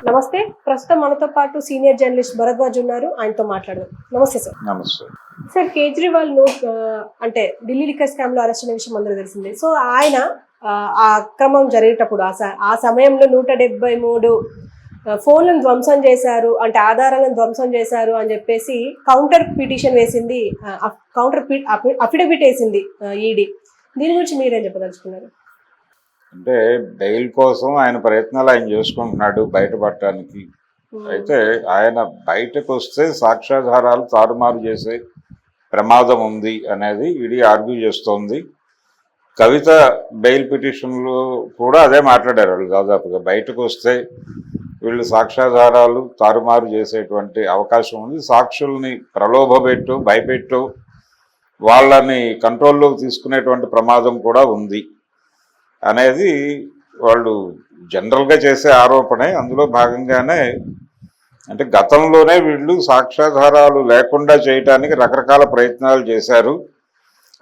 నమస్తే. ప్రస్తుతం మనతో పాటు సీనియర్ జర్నలిస్ట్ భరద్వాజ్ ఉన్నారు. ఆయనతో మాట్లాడదాం. నమస్తే సార్. నమస్తే సార్, కేజ్రీవాల్ అంటే ఢిల్లీ లిక్కర్ స్కామ్ లో అరెస్ట్ అయిన విషయం అందరూ తెలిసిందే. సో ఆయన ఆ అక్రమం జరిగేటప్పుడు ఆ సమయంలో 173 ఫోన్లను ధ్వంసం చేశారు, అంటే ఆధారాలను ధ్వంసం చేశారు అని చెప్పేసి కౌంటర్ పిటిషన్ వేసింది, కౌంటర్ అఫిడవిట్ వేసింది ఈడీ. దీని గురించి మీరేం చెప్పదలుచుకున్నారు? అంటే బెయిల్ కోసం ఆయన ప్రయత్నాలు ఆయన చేసుకుంటున్నాడు బయటపడటానికి. అయితే ఆయన బయటకు వస్తే సాక్ష్యాధారాలు తారుమారు చేసే ప్రమాదం ఉంది అనేది ఈడీ ఆర్గ్యూ చేస్తోంది. కవిత బెయిల్ పిటిషన్లో కూడా అదే మాట్లాడారు వాళ్ళు. దాదాపుగా బయటకు వస్తే వీళ్ళు సాక్ష్యాధారాలు తారుమారు చేసేటువంటి అవకాశం ఉంది, సాక్షుల్ని ప్రలోభపెట్టు భయపెట్టు వాళ్ళని కంట్రోల్లోకి తీసుకునేటువంటి ప్రమాదం కూడా ఉంది అనేది వాళ్ళు జనరల్గా చేసే ఆరోపణే. అందులో భాగంగానే అంటే గతంలోనే వీళ్ళు సాక్ష్యాధారాలు లేకుండా చేయడానికి రకరకాల ప్రయత్నాలు చేశారు.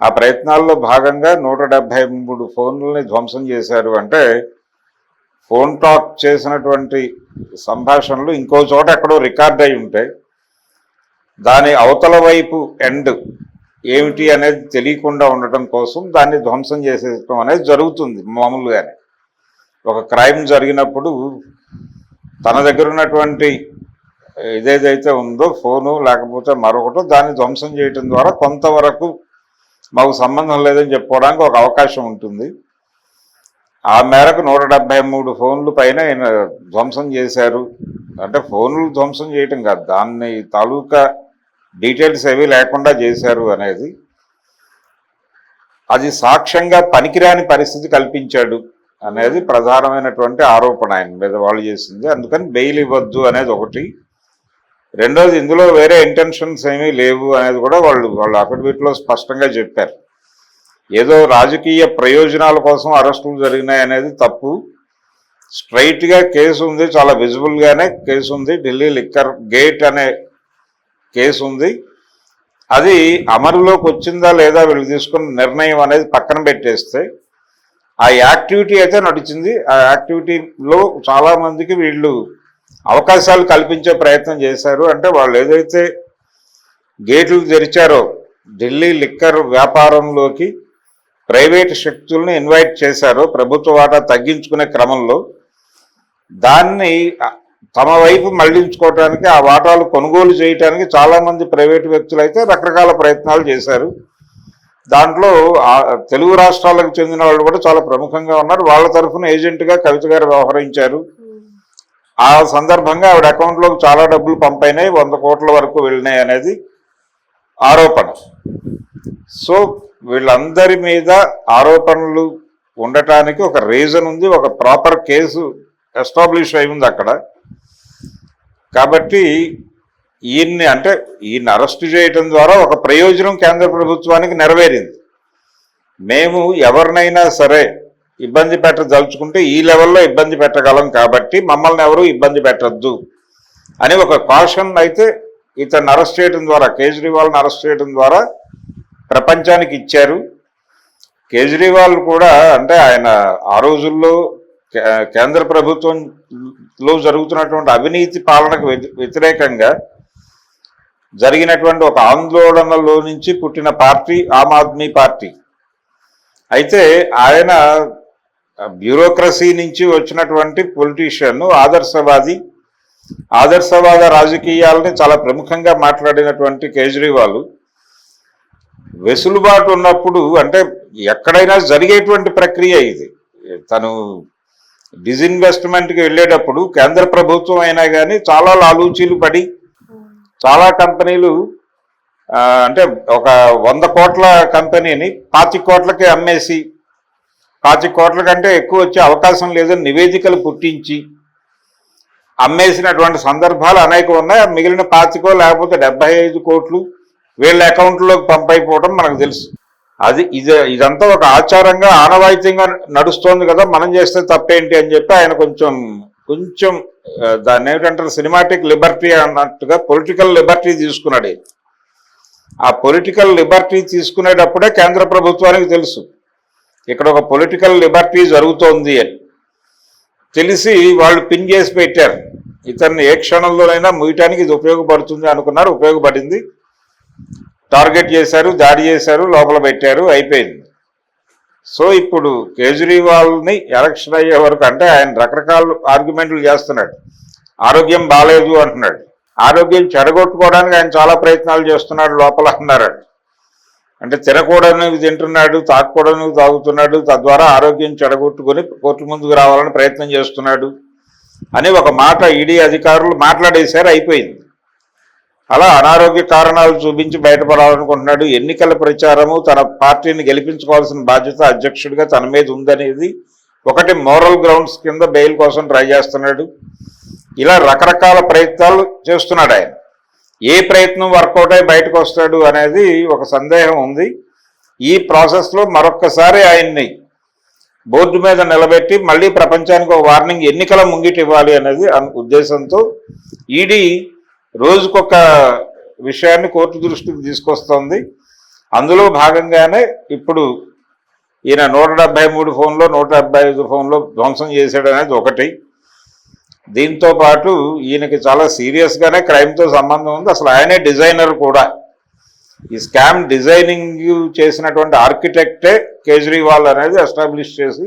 ఆ ప్రయత్నాల్లో భాగంగా 173 ఫోన్లని ధ్వంసం చేశారు. అంటే ఫోన్ టాక్ చేసినటువంటి సంభాషణలు ఇంకో చోట ఎక్కడో రికార్డ్ అయి ఉంటాయి, దాని అవతల వైపు ఎండ్ ఏమిటి అనేది తెలియకుండా ఉండటం కోసం దాన్ని ధ్వంసం చేసేయటం అనేది జరుగుతుంది మామూలుగానే. ఒక క్రైమ్ జరిగినప్పుడు తన దగ్గర ఉన్నటువంటి ఇదేదైతే ఉందో ఫోను లేకపోతే మరొకటో దాన్ని ధ్వంసం చేయటం ద్వారా కొంతవరకు మాకు సంబంధం లేదని చెప్పుకోవడానికి ఒక అవకాశం ఉంటుంది. ఆ మేరకు 173 ఫోన్లు పైన ఆయన ధ్వంసం చేశారు. అంటే ఫోన్లు ధ్వంసం చేయటం కాదు, దాన్ని తాలూకా డీటెయిల్స్ ఏవి లేకుండా చేశారు అనేది, అది సాక్ష్యంగా పనికిరాని పరిస్థితి కల్పించాడు అనేది ప్రధానమైనటువంటి ఆరోపణ ఆయన మీద వాళ్ళు చేసింది. అందుకని బెయిల్ ఇవ్వద్దు అనేది ఒకటి. రెండోది, ఇందులో వేరే ఇంటెన్షన్స్ ఏమీ లేవు అనేది కూడా వాళ్ళు అఫిడవిట్లో స్పష్టంగా చెప్పారు. ఏదో రాజకీయ ప్రయోజనాల కోసం అరెస్టులు జరిగినాయి అనేది తప్పు. స్ట్రైట్గా కేసు ఉంది, చాలా విజిబుల్గానే కేసు ఉంది. ఢిల్లీ లిక్కర్ గేట్ అనే కేసు ఉంది. అది అమలులోకి వచ్చిందా లేదా వీళ్ళు తీసుకున్న నిర్ణయం అనేది పక్కన పెట్టేస్తే ఆ యాక్టివిటీ అయితే నడిచింది. ఆ యాక్టివిటీలో చాలామందికి వీళ్ళు అవకాశాలు కల్పించే ప్రయత్నం చేశారు. అంటే వాళ్ళు ఏదైతే గేట్లు తెరిచారో ఢిల్లీ లిక్కర్ వ్యాపారంలోకి ప్రైవేటు శక్తుల్ని ఇన్వైట్ చేశారో ప్రభుత్వ వాటా తగ్గించుకునే క్రమంలో, దాన్ని తమ వైపు మళ్లించుకోవడానికి, ఆ వాటాలు కొనుగోలు చేయడానికి చాలామంది ప్రైవేటు వ్యక్తులు అయితే రకరకాల ప్రయత్నాలు చేశారు. దాంట్లో తెలుగు రాష్ట్రాలకు చెందిన వాళ్ళు కూడా చాలా ప్రముఖంగా ఉన్నారు. వాళ్ళ తరఫున ఏజెంట్గా కవిత గారు వ్యవహరించారు. ఆ సందర్భంగా ఆవిడ అకౌంట్లోకి చాలా డబ్బులు పంపైనాయి, 100 కోట్ల వరకు వెళ్ళినాయి అనేది ఆరోపణ. సో వీళ్ళందరి మీద ఆరోపణలు ఉండటానికి ఒక రీజన్ ఉంది, ఒక ప్రాపర్ కేసు ఎస్టాబ్లిష్ అయి ఉంది అక్కడ. కాబట్టి ఈయన్ని అరెస్ట్ చేయటం ద్వారా ఒక ప్రయోజనం కేంద్ర ప్రభుత్వానికి నెరవేరింది. మేము ఎవరినైనా సరే ఇబ్బంది పెట్టదలుచుకుంటే ఈ లెవెల్లో ఇబ్బంది పెట్టగలం, కాబట్టి మమ్మల్ని ఎవరు ఇబ్బంది పెట్టద్దు అని ఒక కాషన్ అయితే ఇతన్ని అరెస్ట్ చేయడం ద్వారా, కేజ్రీవాల్ని అరెస్ట్ చేయడం ద్వారా ప్రపంచానికి ఇచ్చారు. కేజ్రీవాల్ కూడా అంటే ఆయన ఆ రోజుల్లో కేంద్ర ప్రభుత్వంలో జరుగుతున్నటువంటి అవినీతి పాలనకు వ్యతిరేకంగా జరిగినటువంటి ఒక ఆందోళనలో నుంచి పుట్టిన పార్టీ ఆమ్ ఆద్మీ పార్టీ. అయితే ఆయన బ్యూరోక్రసీ నుంచి వచ్చినటువంటి పొలిటీషియన్, ఆదర్శవాద రాజకీయాలని చాలా ప్రముఖంగా మాట్లాడినటువంటి కేజ్రీవాల్ వెసులుబాటు ఉన్నప్పుడు, అంటే ఎక్కడైనా జరిగేటువంటి ప్రక్రియ ఇది, తను డిజిన్వెస్ట్మెంట్కి వెళ్ళేటప్పుడు కేంద్ర ప్రభుత్వం అయినా కానీ చాలా లాలూచీలు పడి చాలా కంపెనీలు అంటే ఒక 100 కోట్ల కంపెనీని 25 కోట్లకే అమ్మేసి 25 కోట్ల కంటే ఎక్కువ వచ్చే అవకాశం లేదని నివేదికలు పుట్టించి అమ్మేసినటువంటి సందర్భాలు అనేక ఉన్నాయి. మిగిలిన 25 లేకపోతే 75 కోట్లు వీళ్ళ అకౌంట్లోకి పంపైపోవడం మనకు తెలుసు. ఇదంతా ఒక ఆచారంగా ఆనవాయితీగా నడుస్తోంది కదా, మనం చేస్తే తప్పేంటి అని చెప్పి ఆయన కొంచెం దాన్ని ఏమిటంటారు, సినిమాటిక్ లిబర్టీ అన్నట్టుగా పొలిటికల్ లిబర్టీ తీసుకున్నాడు. ఆ పొలిటికల్ లిబర్టీ తీసుకునేటప్పుడే కేంద్ర ప్రభుత్వానికి తెలుసు ఇక్కడ ఒక పొలిటికల్ లిబర్టీ జరుగుతోంది అని తెలిసి వాళ్ళు పిన్ చేసి పెట్టారు. ఇతన్ని ఏ క్షణంలోనైనా ముయ్యటానికి ఇది ఉపయోగపడుతుంది అనుకున్నారు, ఉపయోగపడింది. టార్గెట్ చేశారు, దాడి చేశారు, లోపల పెట్టారు, అయిపోయింది. సో ఇప్పుడు కేజ్రీవాల్ని ఎలక్షన్ అయ్యే వరకు, అంటే ఆయన రకరకాల ఆర్గ్యుమెంట్లు చేస్తున్నాడు. ఆరోగ్యం బాగాలేదు అంటున్నాడు, ఆరోగ్యం చెడగొట్టుకోవడానికి ఆయన చాలా ప్రయత్నాలు చేస్తున్నాడు లోపల అన్నారు. అంటే తినకూడనివి తింటున్నాడు, తాగకూడనివి తాగుతున్నాడు, తద్వారా ఆరోగ్యం చెడగొట్టుకుని కోర్టు ముందుకు రావాలని ప్రయత్నం చేస్తున్నాడు అని ఒక మాట ఈడీ అధికారులు మాట్లాడేశారు, అయిపోయింది. అలా అనారోగ్య కారణాలు చూపించి బయటపడాలనుకుంటున్నాడు. ఎన్నికల ప్రచారము, తన పార్టీని గెలిపించుకోవాల్సిన బాధ్యత అధ్యక్షుడిగా తన మీద ఉందనేది ఒకటి మోరల్ గ్రౌండ్స్ కింద బెయిల్ కోసం ట్రై చేస్తున్నాడు. ఇలా రకరకాల ప్రయత్నాలు చేస్తున్నాడు ఆయన. ఏ ప్రయత్నం వర్కౌట్ అయి బయటకు వస్తాడు అనేది ఒక సందేహం ఉంది. ఈ ప్రాసెస్లో మరొక్కసారి ఆయన్ని బోర్డు మీద నిలబెట్టి మళ్ళీ ప్రపంచానికి ఒక వార్నింగ్ ఎన్నికల ముంగిట ఇవ్వాలి అనేది ఉద్దేశంతో ఈడీ రోజుకొక విషయాన్ని కోర్టు దృష్టికి తీసుకొస్తోంది. అందులో భాగంగానే ఇప్పుడు ఈయన 173 ఫోన్లో 175 ఫోన్లో ధ్వంసం చేశాడు అనేది ఒకటి. దీంతో పాటు ఈయనకి చాలా సీరియస్గానే క్రైమ్తో సంబంధం ఉంది. అసలు ఆయనే డిజైనర్ కూడా. ఈ స్కామ్ డిజైనింగ్ చేసినటువంటి ఆర్కిటెక్టే కేజ్రీవాల్ అనేది ఎస్టాబ్లిష్ చేసి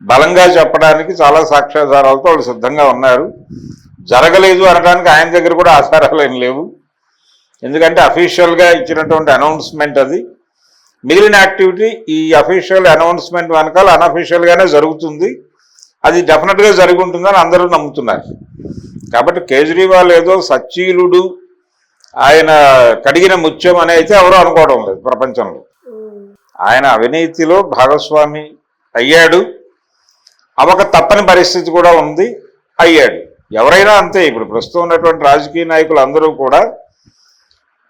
బలంగా చెప్పడానికి చాలా సాక్ష్యాధారాలతో వాళ్ళు సిద్ధంగా ఉన్నారు. జరగలేదు అనడానికి ఆయన దగ్గర కూడా ఆధారాలు ఏం లేవు, ఎందుకంటే అఫీషియల్గా ఇచ్చినటువంటి అనౌన్స్మెంట్ అది. మిగిలిన యాక్టివిటీ ఈ అఫీషియల్ అనౌన్స్మెంట్ వెనకాల అన్అఫీషియల్గానే జరుగుతుంది. అది డెఫినెట్గా జరిగి ఉంటుందని అందరూ నమ్ముతున్నారు. కాబట్టి కేజ్రీవాల్ ఏదో సచ్చీలుడు, ఆయన కడిగిన ముత్యం అని అయితే ఎవరూ అనుకోవడం లేదు ప్రపంచంలో. ఆయన అవినీతిలో భాగస్వామి అయ్యాడు, అవక తప్పని పరిస్థితి కూడా ఉంది, అయ్యాడు. ఎవరైనా అంతే. ఇప్పుడు ప్రస్తుతం ఉన్నటువంటి రాజకీయ నాయకులు అందరూ కూడా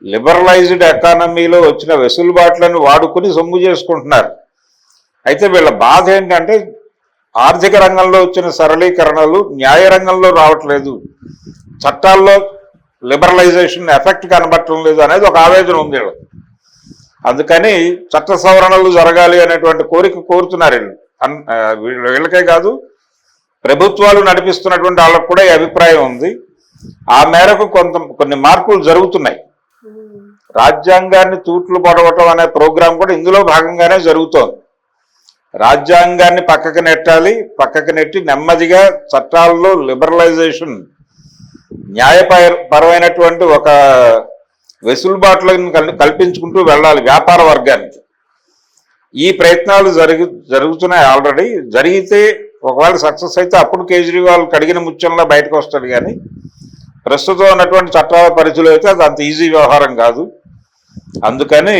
లిబరలైజ్డ్ ఎకానమీలో వచ్చిన వెసులుబాట్లను వాడుకుని సొమ్ము చేసుకుంటున్నారు. అయితే వీళ్ళ బాధ ఏంటంటే ఆర్థిక రంగంలో వచ్చిన సరళీకరణలు న్యాయ రంగంలో రావట్లేదు, చట్టాల్లో లిబరలైజేషన్ ఎఫెక్ట్ కనబట్టడం లేదు అనేది ఒక ఆవేదన ఉంది. అందుకని చట్ట సవరణలు జరగాలి అనేటువంటి కోరిక కోరుతున్నారు వీళ్ళకే కాదు, ప్రభుత్వాలు నడిపిస్తున్నటువంటి వాళ్ళకు కూడా ఈ అభిప్రాయం ఉంది. ఆ మేరకు కొన్ని మార్పులు జరుగుతున్నాయి. రాజ్యాంగాన్ని తూట్లు పొడవటం అనే ప్రోగ్రాం కూడా ఇందులో భాగంగానే జరుగుతోంది. రాజ్యాంగాన్ని పక్కకి నెట్టాలి, పక్కకి నెట్టి నెమ్మదిగా చట్టాల్లో లిబరలైజేషన్, న్యాయపరమైనటువంటి ఒక వెసులుబాట్లను కల్పించుకుంటూ వెళ్ళాలి వ్యాపార వర్గానికి. ఈ ప్రయత్నాలు జరుగుతున్నాయి ఆల్రెడీ. జరిగితే ఒకవేళ సక్సెస్ అయితే అప్పుడు కేజ్రీవాల్ కడిగిన ముత్యంలో బయటకు వస్తాడు. కానీ ప్రస్తుతం ఉన్నటువంటి చట్టాల పరిధిలో అయితే అది అంత ఈజీ వ్యవహారం కాదు. అందుకని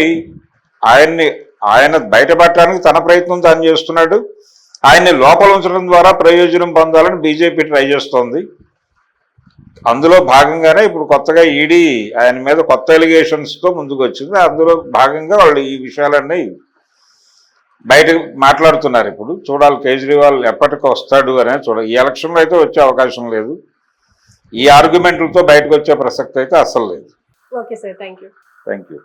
ఆయన బయటపడటానికి తన ప్రయత్నం తాను చేస్తున్నాడు. ఆయన్ని లోపల ఉంచడం ద్వారా ప్రయోజనం పొందాలని బీజేపీ ట్రై చేస్తోంది. అందులో భాగంగానే ఇప్పుడు కొత్తగా ఈడీ ఆయన మీద కొత్త ఎలిగేషన్స్తో ముందుకు వచ్చింది. అందులో భాగంగా వాళ్ళు ఈ విషయాలన్నీ బయట మాట్లాడుతున్నారు. ఇప్పుడు చూడాలి కేజ్రీవాల్ ఎప్పటికి వస్తాడు అనేది చూడాలి. ఈ ఎలక్షన్లో అయితే వచ్చే అవకాశం లేదు. ఈ ఆర్గ్యుమెంట్లతో బయటకు వచ్చే ప్రసక్తి అయితే అస్సలు లేదు. Okay sir, thank you. Thank you.